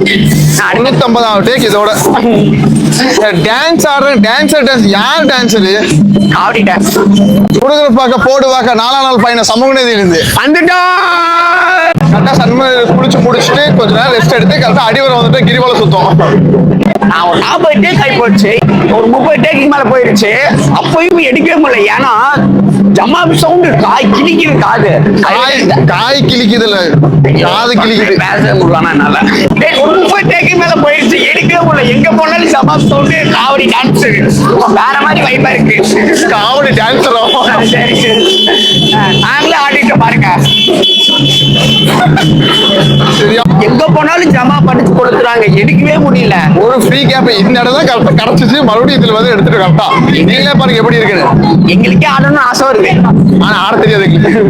350 take இதோட. Dance ஆடுறேன், dance யார் dancer? காவடி dance. குடுகுடுப்பாக்க போடுவாக்க 4 நாள் பயண சமூக நீதியில இருந்து வந்துட்டோம். கரெக்டா சன்ம குளிச்சு முடிச்சுட்டு கொஞ்ச நேரம் ரெஸ்ட் எடுத்து கரெக்டா அடிவரம் வந்துட்டு கிரிவலம் சுத்தம். நான் ஒரு 40 டேக் ஆகி போச்சு, ஒரு 30 டேக்கு மேல போயிருச்சு. அப்பயும் எடுக்கவே முடியல. ஏன்னா ஜமா சவுண்டு காய் கிளிக்குது. காய் கிளிக்குதுல, காது கிளிக்குது. பேச முடியல என்னால. ஒரு 30 டேக்கு மேல போயிருச்சு, எடுக்கவே முடியல. எங்க போனாலும் ஜமா சவுண்டு, காவடி டான்ஸ் வேற மாதிரி வைப்பா இருக்கு. காவடி டான்ஸரும் சரி நாங்களே ஆடிட்டு பாருங்க. சரியா? எங்க போனாலும் ஜமா படிச்சு கொடுத்துறாங்க, எடுக்கவே முடியல. ஒரு ஃப்ரீ கேப் இந்த இடம் தான் கரெக்டா கிடைச்சிச்சு. மறுபடியும் இதுல வந்து எடுத்துட்டு கரெக்டா நீங்களே பாருங்க எப்படி இருக்குன்னு. எங்களுக்கே ஆடணும்னு ஆசை வருது, ஆனா ஆட தெரியாது எங்களுக்கு.